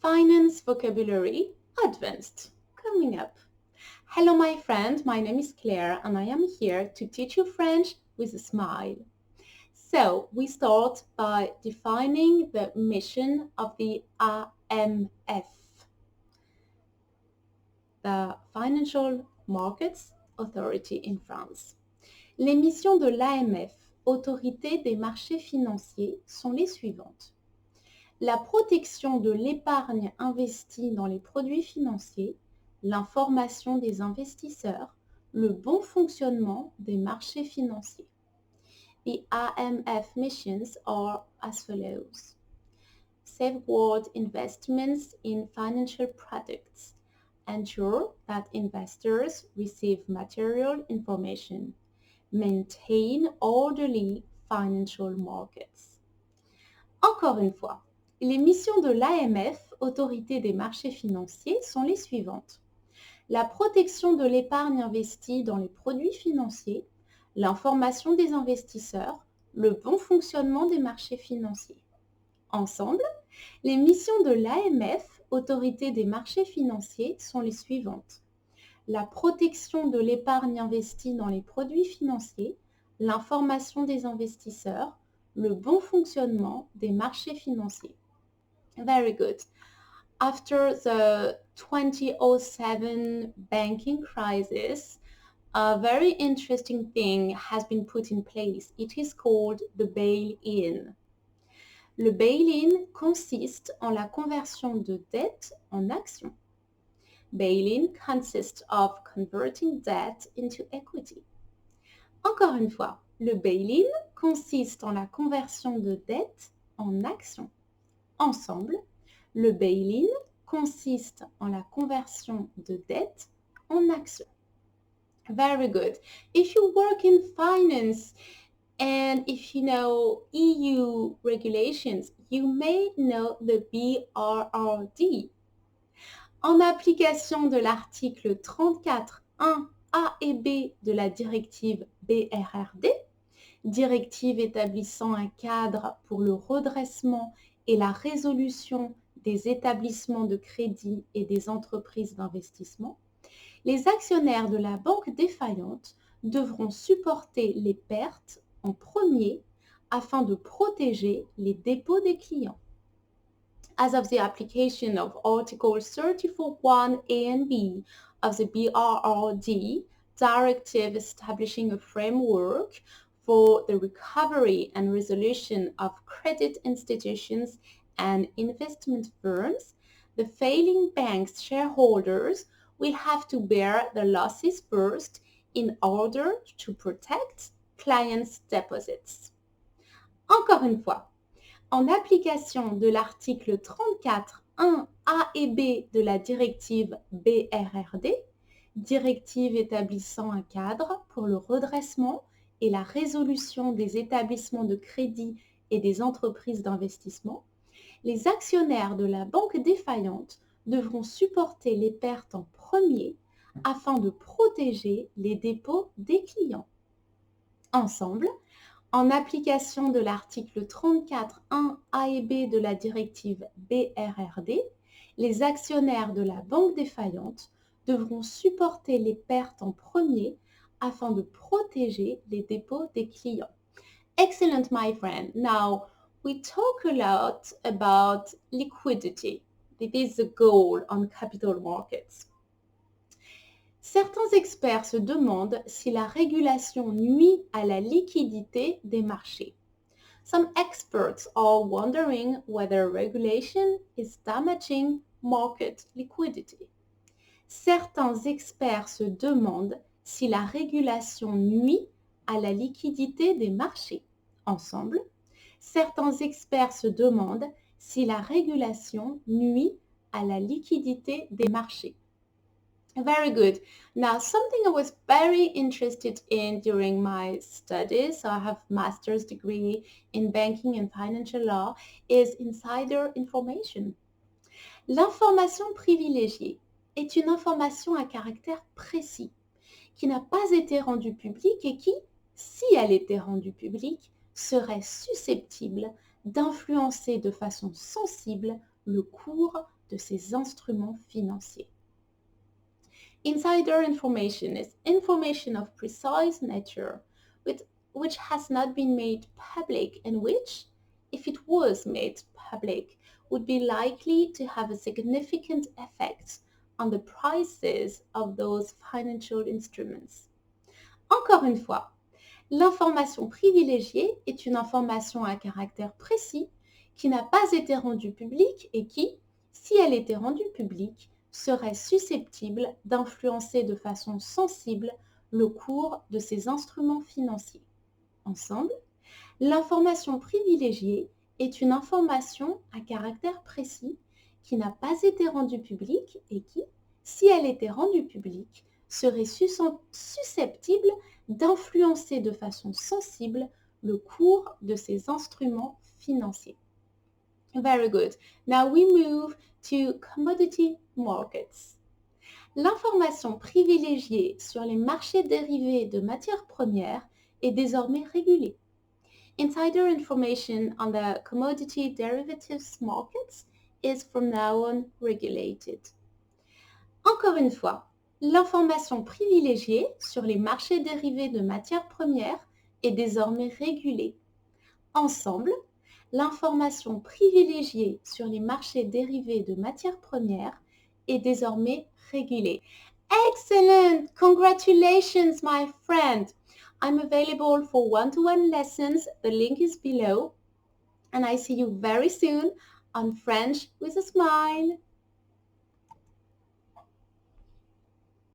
Finance Vocabulary Advanced coming up. Hello my friend, my name is Claire and I am here to teach you French with a smile. So we start by defining the mission of the AMF, the Financial Markets Authority in France. Les missions de l'AMF, Autorité des marchés financiers, sont les suivantes. La protection de l'épargne investie dans les produits financiers, l'information des investisseurs, le bon fonctionnement des marchés financiers. The AMF missions are as follows. Safeguard investments in financial products. Ensure that investors receive material information. Maintain orderly financial markets. Encore une fois, les missions de l'AMF, Autorité des marchés financiers, sont les suivantes. La protection de l'épargne investie dans les produits financiers, l'information des investisseurs, le bon fonctionnement des marchés financiers. Ensemble, les missions de l'AMF, Autorité des marchés financiers, sont les suivantes. La protection de l'épargne investie dans les produits financiers, l'information des investisseurs, le bon fonctionnement des marchés financiers. Very good. After the 2007 banking crisis, a very interesting thing has been put in place. It is called the bail-in. Le bail-in consiste en la conversion de dette en action. Bail-in consists of converting debt into equity. Encore une fois, le bail-in consiste en la conversion de dette en action. Ensemble, le bail-in consiste en la conversion de dette en action. Very good. If you work in finance and if you know EU regulations, you may know the BRRD. En application de l'article 34.1 A et B de la directive BRRD, directive établissant un cadre pour le redressement et la résolution des établissements de crédit et des entreprises d'investissement, les actionnaires de la banque défaillante devront supporter les pertes en premier afin de protéger les dépôts des clients. As of the application of Article 34.1 A and B of the BRRD, directive establishing a framework for the recovery and resolution of credit institutions and investment firms, the failing bank's shareholders will have to bear the losses first in order to protect clients' deposits. Encore une fois, en application de l'article 34.1 A et B de la directive BRRD, directive établissant un cadre pour le redressement et la résolution des établissements de crédit et des entreprises d'investissement, les actionnaires de la banque défaillante devront supporter les pertes en premier afin de protéger les dépôts des clients. Ensemble, en application de l'article 34.1 A et B de la directive BRRD, les actionnaires de la banque défaillante devront supporter les pertes en premier afin de protéger les dépôts des clients. Excellent, my friend. Now, we talk a lot about liquidity. It is the goal on capital markets. Certains experts se demandent si la régulation nuit à la liquidité des marchés. Some experts are wondering whether regulation is damaging market liquidity. Certains experts se demandent si la régulation nuit à la liquidité des marchés. Ensemble, certains experts se demandent si la régulation nuit à la liquidité des marchés. Very good. Now, something I was very interested in during my studies, so I have master's degree in banking and financial law, is insider information. L'information privilégiée est une information à caractère précis qui n'a pas été rendue publique et qui, si elle était rendue publique, serait susceptible d'influencer de façon sensible le cours de ces instruments financiers. Insider information is information of precise nature, which has not been made public and which, if it was made public, would be likely to have a significant effect on the prices of those financial instruments. Encore une fois, l'information privilégiée est une information à caractère précis qui n'a pas été rendue publique et qui, si elle était rendue publique, serait susceptible d'influencer de façon sensible le cours de ces instruments financiers. Ensemble, l'information privilégiée est une information à caractère précis qui n'a pas été rendue publique et qui, si elle était rendue publique, serait susceptible d'influencer de façon sensible le cours de ces instruments financiers. Very good. Now we move to commodity markets. L'information privilégiée sur les marchés dérivés de matières premières est désormais régulée. Insider information on the commodity derivatives markets is from now on regulated. Encore une fois, l'information privilégiée sur les marchés dérivés de matières premières est désormais régulée. Ensemble, l'information privilégiée sur les marchés dérivés de matières premières est désormais régulée. Excellent! Congratulations, my friend! I'm available for one-to-one lessons. The link is below. And I see you very soon on French with a Smile.